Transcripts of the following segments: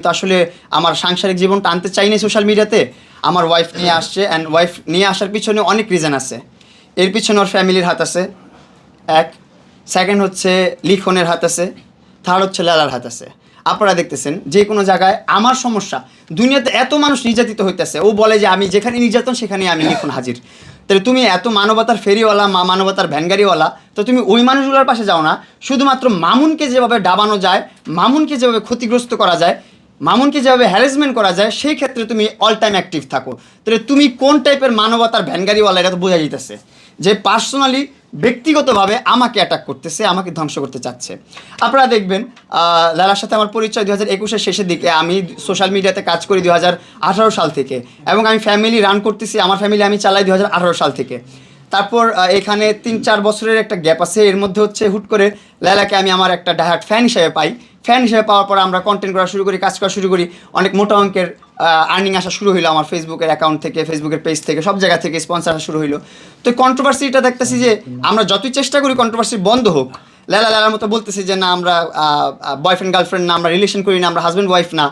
তো আসলে আমার সাংসারিক জীবনটা আনতে চাই না সোশ্যাল মিডিয়াতে। আমার ওয়াইফ নিয়ে আসছে, অ্যান্ড ওয়াইফ নিয়ে আসার পিছনে অনেক রিজন আছে। এর পিছনে ওর ফ্যামিলির হাত আছে এক, সেকেন্ড হচ্ছে লিখনের হাত আছে, থার্ড হচ্ছে লালার হাত আছে। আপনারা দেখতেছেন যে কোনো জায়গায় আমার সমস্যা, দুনিয়াতে এত মানুষ নির্যাতিত হইতেছে, ও বলে যে আমি যেখানে নির্যাতন সেখানে আমি লিখন হাজির। তাহলে তুমি এত মানবতার ফেরিওয়ালা, মানবতার ভ্যানগাড়িওয়ালা, তো তুমি ওই মানুষগুলোর পাশে যাও না। শুধুমাত্র মামুনকে যেভাবে ডাবানো যায়, মামুনকে যেভাবে ক্ষতিগ্রস্ত করা যায়, মামুনকে যেভাবে হ্যারাসমেন্ট করা যায়, সেই ক্ষেত্রে তুমি অল টাইম অ্যাক্টিভ থাকো। তাহলে তুমি কোন টাইপের মানবতার ভ্যানগাড়িওয়ালা, এটা তো বোঝা যেতেছে যে পার্সোনালি ব্যক্তিগতভাবে আমাকে অ্যাটাক করতেছে, আমাকে ধ্বংস করতে চাচ্ছে। আপনারা দেখবেন লালার সাথে আমার পরিচয় 2021-এর শেষের দিকে। আমি সোশ্যাল মিডিয়াতে কাজ করি 2018 সাল থেকে, এবং আমি ফ্যামিলি রান করতেছি, আমার ফ্যামিলি আমি চালাই 2018 সাল থেকে। তারপর এখানে 3-4 বছরের একটা গ্যাপ আছে। এর মধ্যে হচ্ছে হুট করে লালাকে আমি আমার একটা ডাহার্ট ফ্যান হিসেবে পাই। ফ্যান হিসেবে পাওয়ার পর আমরা কন্টেন্ট করা শুরু করি, কাজ করা শুরু করি, অনেক মোটা অঙ্কের আর্নিং আসা শুরু হইলো আমার ফেসবুকের অ্যাকাউন্ট থেকে, ফেসবুকের পেজ থেকে, সব জায়গা থেকে স্পন্সর আসা শুরু হইলো। তো কন্ট্রোভার্সিটা দেখতেছি যে আমরা যতই চেষ্টা করি কন্ট্রোভার্সি বন্ধ হোক, লালার মতো বলতেছি যে না আমরা বয়ফ্রেন্ড গার্লফ্রেন্ড না, আমরা রিলেশন করি না, আমরা হাজব্যান্ড ওয়াইফ না,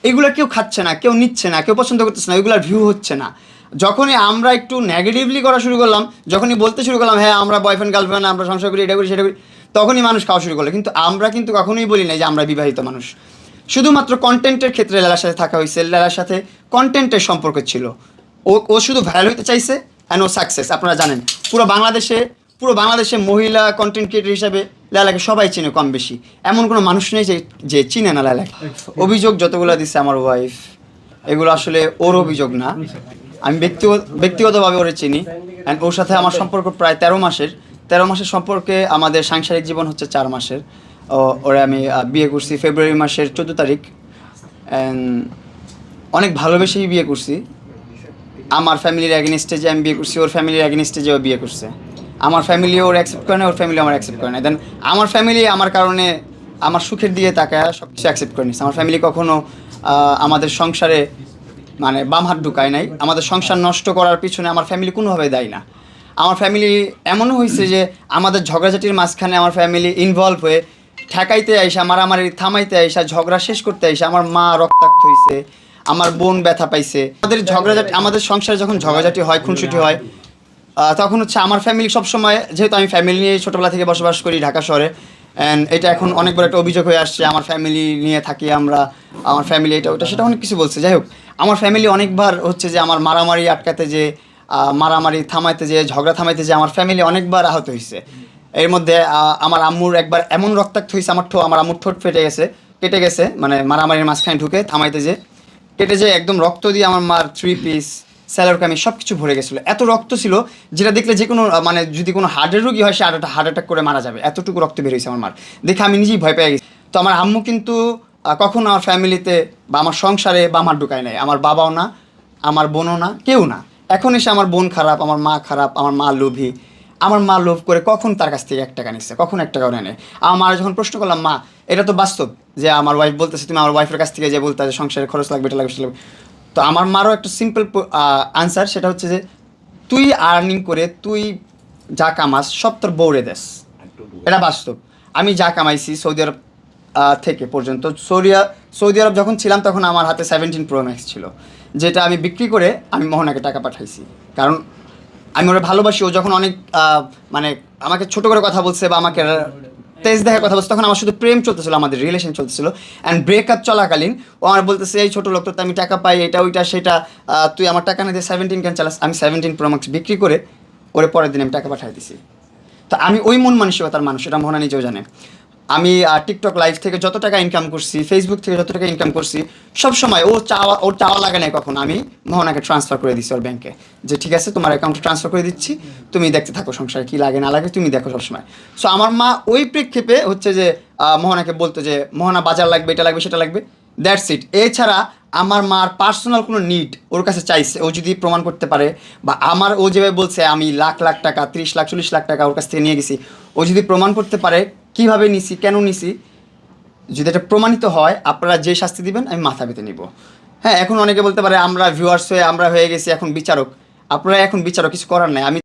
এগুলো কেউ খাচ্ছে না, কেউ নিচ্ছে না, কেউ পছন্দ করতেছে না, এগুলোর ভিউ হচ্ছে না। যখনই আমরা একটু নেগেটিভলি করা শুরু করলাম, যখনই বলতে শুরু করলাম হ্যাঁ আমরা বয়ফ্রেন্ড গার্লফ্রেন্ড, আমরা সংসার করি, এটা করি সেটা করি, তখনই মানুষ খাওয়া শুরু করলো। কিন্তু আমরা কিন্তু কখনোই বলি না যে আমরা বিবাহিত মানুষ। শুধুমাত্র কন্টেন্টের ক্ষেত্রে লালার সাথে থাকা হয়েছে, লালার সাথে কন্টেন্টের সম্পর্ক ছিল। ও শুধু ভাইরাল হতে চাইছে, অ্যান্ড ও সাকসেস। আপনারা জানেন পুরো বাংলাদেশে মহিলা কন্টেন্ট ক্রিয়েটর হিসাবে লালাকে সবাই চিনে কম বেশি, এমন কোনো মানুষ নেই যে চিনে না লালাকে। অভিযোগ যতগুলো দিচ্ছে আমার ওয়াইফ, এগুলো আসলে ওর অভিযোগ না। আমি ব্যক্তিগতভাবে ওরে চিনি, অ্যান্ড ওর সাথে আমার সম্পর্ক প্রায় 13 মাসের সম্পর্কে। আমাদের সাংসারিক জীবন হচ্ছে 4 মাসের। ওরে আমি বিয়ে করছি ফেব্রুয়ারি মাসের 14 তারিখ, অ্যান্ড অনেক ভালোবেসেই বিয়ে করছি। আমার ফ্যামিলির অ্যাগেনিস্টে যে আমি বিয়ে করছি, ওর ফ্যামিলির অ্যাগেনিস্টে যে ও বিয়ে করছে। আমার ফ্যামিলি ওর অ্যাকসেপ্ট করে না, ওর ফ্যামিলি আমার অ্যাকসেপ্ট করে না। দেন আমার ফ্যামিলি আমার কারণে আমার সুখের দিয়ে তাকায় সব কিছু অ্যাকসেপ্ট করে নিচ্ছে। আমার ফ্যামিলি কখনো আমাদের সংসারে মানে বাম হাত ঢুকায় নাই। আমাদের সংসার নষ্ট করার পিছনে আমার ফ্যামিলি কোনোভাবে দায়ী না। আমার ফ্যামিলি এমনও হয়েছে যে আমাদের ঝগড়াঝাটির মাঝখানে আমার ফ্যামিলি ইনভলভ হয়ে ঠেকাইতে আইসা, মারামারি থামাইতে আইসা, ঝগড়া শেষ করতে আইসা আমার মা রক্তাক্ত হয়েছে, আমার বোন ব্যথা পাইছে। আমাদের সংসারে যখন ঝগড়াঝাটি হয়, খুনসুটি হয়, তখন হচ্ছে আমার ফ্যামিলি সবসময়, যেহেতু আমি ফ্যামিলি নিয়ে ছোটোবেলা থেকে বসবাস করি ঢাকা শহরে, অ্যান্ড এটা এখন অনেক বড় একটা অভিযোগ হয়ে আসছে, আমার ফ্যামিলি নিয়ে থাকি আমরা, আমার ফ্যামিলি এটা ওটা সেটা অনেক কিছু বলছে। যাই হোক, আমার ফ্যামিলি অনেকবার হচ্ছে যে আমার মারামারি আটকাতে, যে মারামারি থামাইতে, যে ঝগড়া থামাইতে, যে আমার ফ্যামিলি অনেকবার আহত হয়েছে। এর মধ্যে আমার আম্মুর একবার এমন রক্তাক্ত হয়েছে, আমার আম্মুর ঠোঁট কেটে গেছে, মানে মারামারির মাঝখানে ঢুকে থামাইতে যে কেটে, যে একদম রক্ত দিয়ে আমার মার 3 পিস স্যালার কামি সব কিছু ভরে গেছিলো। এত রক্ত ছিল যেটা দেখলে যে কোনো মানে যদি কোনো হার্টের রোগী হয় সে হার্ট অ্যাটাক করে মারা যাবে, এতটুকু রক্ত বের হয়েছে আমার মার। দেখে আমি নিজেই ভয় পেয়ে গেছি। তো আমার আম্মু কিন্তু কখনো আমার ফ্যামিলিতে বা আমার সংসারে বা আমার ঢুকায় নাই, আমার বাবাও না, আমার বোনও না, কেউ না। এখন এসে আমার বোন খারাপ, আমার মা খারাপ, আমার মা লোভী। আমার মা লোভ করে কখন তার কাছ থেকে 1 টাকা নিচ্ছে, কখন 1 টাকাও নেয়। আমার মা যখন প্রশ্ন করলাম, মা এটা তো বাস্তব যে আমার ওয়াইফ বলতেছে, তুমি আমার ওয়াইফের কাছ থেকে যে বলতে যে সংসারে খরচ লাগবে, এটা লাগবে, সেটা লাগবে। তো আমার মারও একটা সিম্পল আনসার, সেটা হচ্ছে যে তুই আর্নিং করে তুই যা কামাস সব তোর বউরে দেস। এটা বাস্তব। আমি যা কামাইছি সৌদি আরব থেকে পর্যন্ত, সৌদি আরব যখন ছিলাম তখন আমার হাতে 17 Pro Max ছিল, যেটা আমি বিক্রি করে আমি মোহনাকে টাকা পাঠাইছি। কারণ আমি ওরা ভালোবাসি। ও যখন অনেক মানে আমাকে ছোটো করে কথা বলছে বা আমাকে তেজ দেখার কথা বলছে, তখন আমার শুধু প্রেম চলতেছিল, আমাদের রিলেশন চলতেছিল। অ্যান্ড ব্রেকআপ চলাকালীন ও আমার বলতেছে, এই ছোটো লোক, তো আমি টাকা পাই, এটা ওইটা সেটা, তুই আমার টাকা না দিয়ে 17 কেন চালাস। আমি 17 Pro Max বিক্রি করে ওরে পরের দিন আমি টাকা পাঠিয়ে দিছি। তো আমি ওই মন মানসিকতার মানুষ, এটা মোহনা নিজেও জানে। আমি টিকটক লাইভ থেকে যত টাকা ইনকাম করছি, ফেসবুক থেকে যত টাকা ইনকাম করছি, সবসময় ওর চাওয়া লাগে নাই কখন। আমি মোহনাকে ট্রান্সফার করে দিচ্ছি ওর ব্যাংকে, যে ঠিক আছে তোমার অ্যাকাউন্টে ট্রান্সফার করে দিচ্ছি, তুমি দেখতে থাকো সংসারে কী লাগে না লাগে, তুমি দেখো সবসময়। সো আমার মা ওই প্রেক্ষেপে হচ্ছে যে মোহনাকে বলতো যে মোহনা বাজার লাগবে, এটা লাগবে, সেটা লাগবে, দ্যাটস ইট। এছাড়া আমার মার পার্সোনাল কোনো নিড ওর কাছে চাইছে, ও যদি প্রমাণ করতে পারে, বা ও যেভাবে বলছে আমি লাখ লাখ টাকা, 30 লাখ 40 লাখ টাকা ওর কাছ থেকে নিয়ে গেছি, ও যদি প্রমাণ করতে পারে কীভাবে নিছি, কেন নিছি, যদি এটা প্রমাণিত হয়, আপনারা যে শাস্তি দিবেন আমি মাথা পেতে নিব। হ্যাঁ, এখন অনেকে বলতে পারে আমরা ভিউয়ার্স হয়ে আমরা হয়ে গেছি এখন বিচারক। আপনারা এখন বিচারক, কিছু করার নাই। আমি